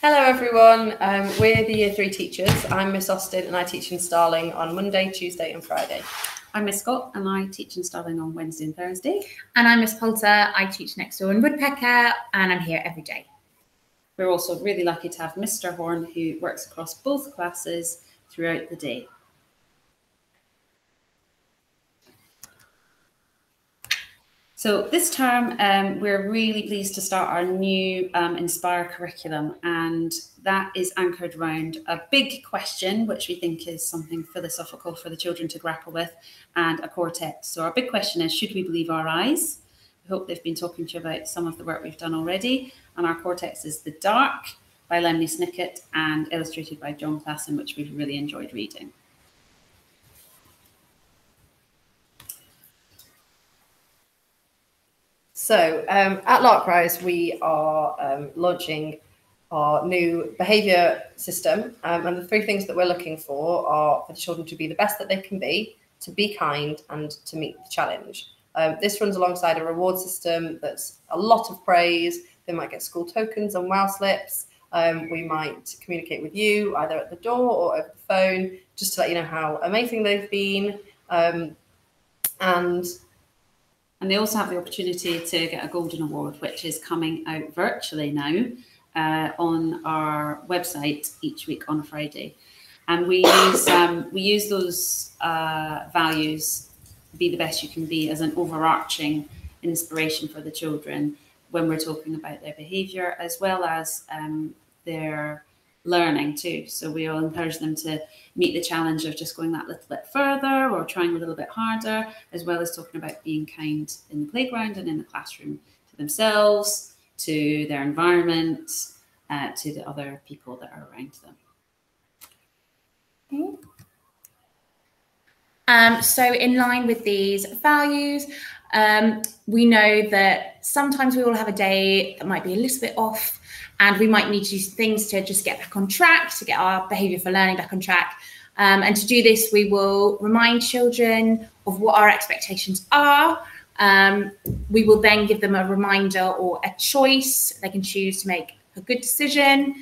Hello everyone, we're the Year 3 teachers. I'm Miss Austin and I teach in Starling on Monday, Tuesday and Friday. I'm Miss Scott and I teach in Starling on Wednesday and Thursday. And I'm Miss Poulter, I teach next door in Woodpecker and I'm here every day. We're also really lucky to have Mr. Horn, who works across both classes throughout the day. So this term, we're really pleased to start our new Inspire curriculum, and that is anchored around a big question, which we think is something philosophical for the children to grapple with, and a core text. So our big question is, should we believe our eyes? We hope they've been talking to you about some of the work we've done already, and our core text is The Dark by Lemley Snicket and illustrated by John Klassen, which we've really enjoyed reading. So at Larkrise, we are launching our new behaviour system. And the 3 things that we're looking for are for the children to be the best that they can be, to be kind, and to meet the challenge. This runs alongside a reward system that's a lot of praise. They might get school tokens and wow slips. We might communicate with you either at the door or over the phone, just to let you know how amazing they've been. And they also have the opportunity to get a Golden Award, which is coming out virtually now on our website each week on a Friday. And we use those values, be the best you can be, as an overarching inspiration for the children when we're talking about their behaviour, as well as their learning too. So we will encourage them to meet the challenge of just going that little bit further or trying a little bit harder, as well as talking about being kind in the playground and in the classroom to themselves, to their environment, to the other people that are around them. So in line with these values, we know that sometimes we all have a day that might be a little bit off, and we might need to do things to just get back on track, to get our behaviour for learning back on track. And to do this, we will remind children of what our expectations are. We will then give them a reminder or a choice. They can choose to make a good decision.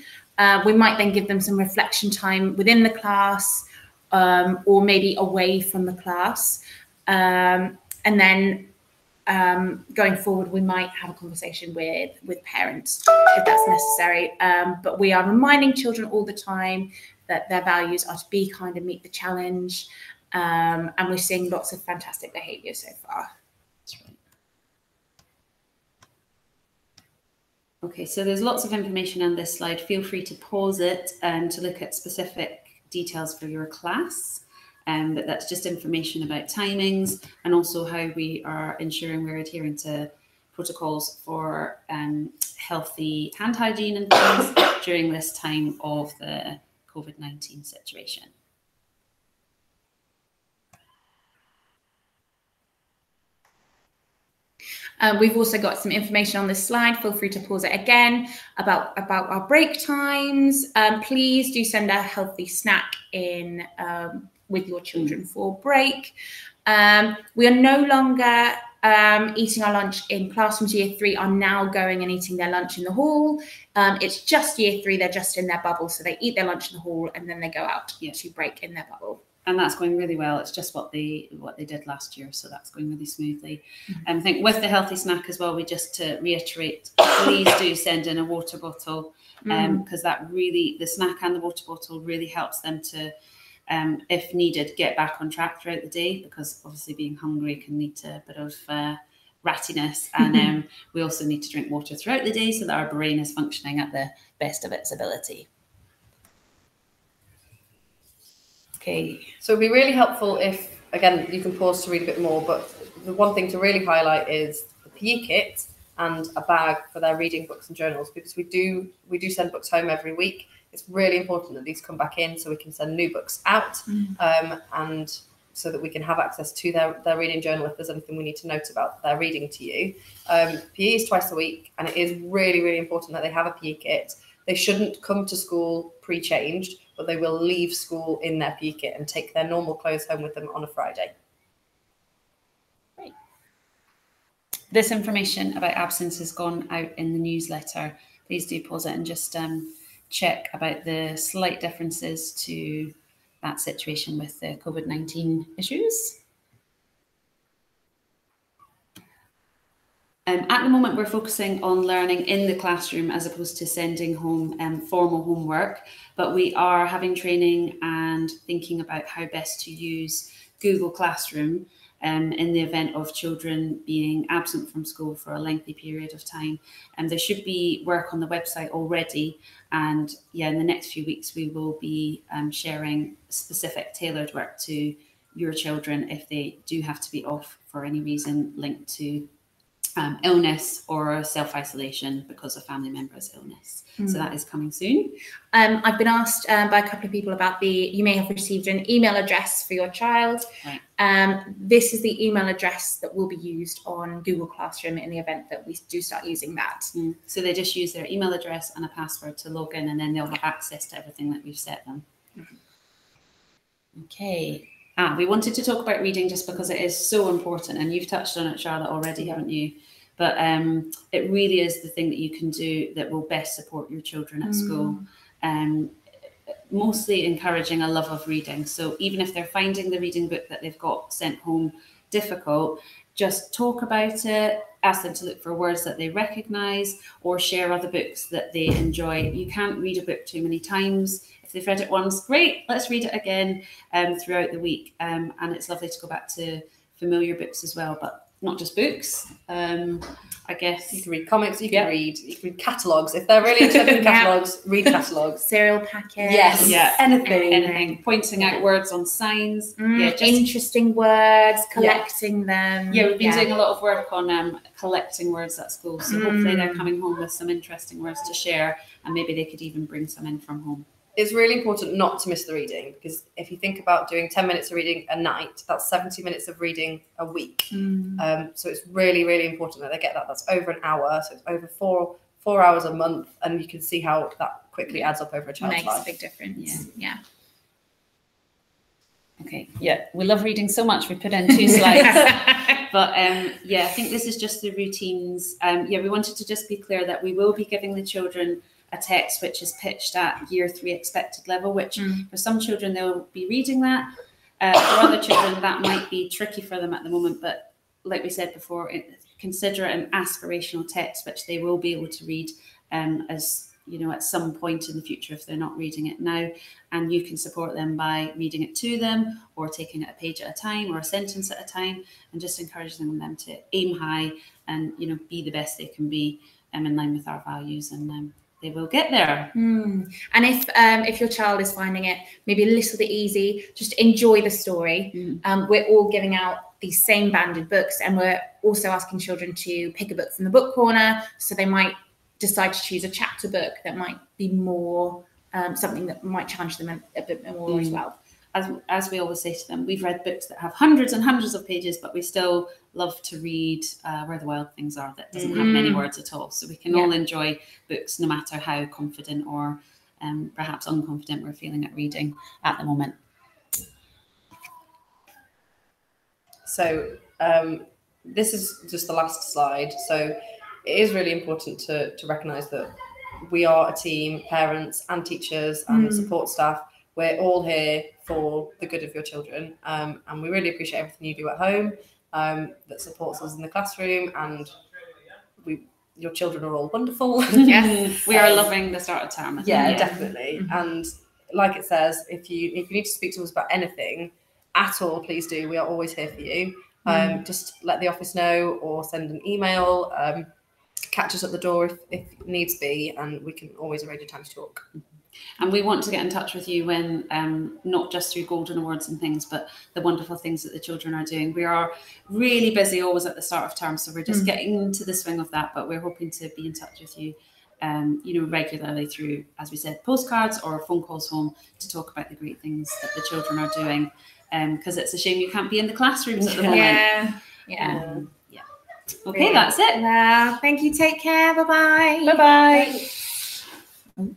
We might then give them some reflection time within the class, or maybe away from the class. And then going forward, we might have a conversation with parents if that's necessary. But we are reminding children all the time that their values are to be kind and meet the challenge. And we're seeing lots of fantastic behaviour so far. That's right. Okay, so there's lots of information on this slide. Feel free to pause it and to look at specific details for your class. But that's just information about timings and also how we are ensuring we're adhering to protocols for healthy hand hygiene and things during this time of the COVID-19 situation. We've also got some information on this slide. Feel free to pause it again about our break times. Please do send a healthy snack in with your children for break. We are no longer eating our lunch in classrooms. Year 3 are now going and eating their lunch in the hall. It's just Year 3, they're just in their bubble. So they eat their lunch in the hall and then they go out to break in their bubble. And that's going really well. It's just what they did last year, so that's going really smoothly. And I think with the healthy snack as well, we just to reiterate, please do send in a water bottle, because that really, the snack and the water bottle really helps them to, if needed, get back on track throughout the day, because obviously being hungry can lead to a bit of rattiness. And we also need to drink water throughout the day so that our brain is functioning at the best of its ability. Okay, so it'd be really helpful if, again, you can pause to read a bit more, but the one thing to really highlight is the PE kit and a bag for their reading books and journals, because we do send books home every week. It's really important that these come back in so we can send new books out, and so that we can have access to their reading journal if there's anything we need to note about their reading to you. PE is twice a week, and it is really, really important that they have a PE kit. They shouldn't come to school pre-changed, but they will leave school in their PE kit and take their normal clothes home with them on a Friday. Great. This information about absence has gone out in the newsletter. Please do pause it and just check about the slight differences to that situation with the COVID-19 issues. At the moment, we're focusing on learning in the classroom as opposed to sending home formal homework, but we are having training and thinking about how best to use Google Classroom in the event of children being absent from school for a lengthy period of time. And there should be work on the website already. And yeah, in the next few weeks, we will be sharing specific tailored work to your children if they do have to be off for any reason linked to illness or self-isolation because a family member's illness. So that is coming soon. I've been asked by a couple of people about you may have received an email address for your child. Right. This is the email address that will be used on Google Classroom in the event that we do start using that. So they just use their email address and a password to log in, and then they'll have access to everything that we've set them. Okay. We wanted to talk about reading just because it is so important, and you've touched on it, Charlotte, already, haven't you? But it really is the thing that you can do that will best support your children at school. Mostly encouraging a love of reading. So even if they're finding the reading book that they've got sent home difficult, just talk about it, ask them to look for words that they recognise, or share other books that they enjoy. You can't read a book too many times. If they've read it once, great, let's read it again throughout the week. And it's lovely to go back to familiar books as well, but not just books. I guess you can read comics, you can read catalogues. If they're really interested in catalogues, read catalogues. Cereal packets. Yes. Yeah. Anything. Pointing out words on signs. Just interesting words, collecting them. Yeah, we've been doing a lot of work on collecting words at school. So hopefully they're coming home with some interesting words to share, and maybe they could even bring some in from home. It's really important not to miss the reading, because if you think about doing 10 minutes of reading a night, that's 70 minutes of reading a week. So it's really, really important that they get that. That's over an hour. So it's over four hours a month. And you can see how that quickly adds up over a child's life. Makes a big difference. Yeah. Okay. Yeah. We love reading so much. We put in 2 slides. But yeah, I think this is just the routines. We wanted to just be clear that we will be giving the children a text which is pitched at year 3 expected level, which for some children they'll be reading that. For other children that might be tricky for them at the moment, but like we said before, consider it an aspirational text which they will be able to read as you know at some point in the future if they're not reading it now, and you can support them by reading it to them or taking it a page at a time or a sentence at a time, and just encouraging them to aim high and be the best they can be in line with our values, and they will get there. And if your child is finding it maybe a little bit easy, just enjoy the story. We're all giving out these same banded books, and we're also asking children to pick a book from the book corner. So they might decide to choose a chapter book that might be more something that might challenge them a bit more as well. As we always say to them, we've read books that have hundreds and hundreds of pages, but we still love to read Where the Wild Things Are, that doesn't have many words at all. So we can all enjoy books no matter how confident or perhaps unconfident we're feeling at reading at the moment. So this is just the last slide. So it is really important to recognise that we are a team, parents and teachers and support staff. We're all here for the good of your children, and we really appreciate everything you do at home that supports us in the classroom, and your children are all wonderful. Yes, we are loving the start of term. Yeah, definitely. And like it says, if you need to speak to us about anything at all, please do. We are always here for you. Just let the office know or send an email. Catch us at the door if needs be, and we can always arrange a time to talk. And we want to get in touch with you when, not just through Golden Awards and things, but the wonderful things that the children are doing. We are really busy always at the start of term, so we're just getting into the swing of that, but we're hoping to be in touch with you, regularly through, as we said, postcards or phone calls home to talk about the great things that the children are doing, because it's a shame you can't be in the classrooms at the moment. Yeah. Okay, that's it. Thank you. Take care. Bye-bye. Bye-bye.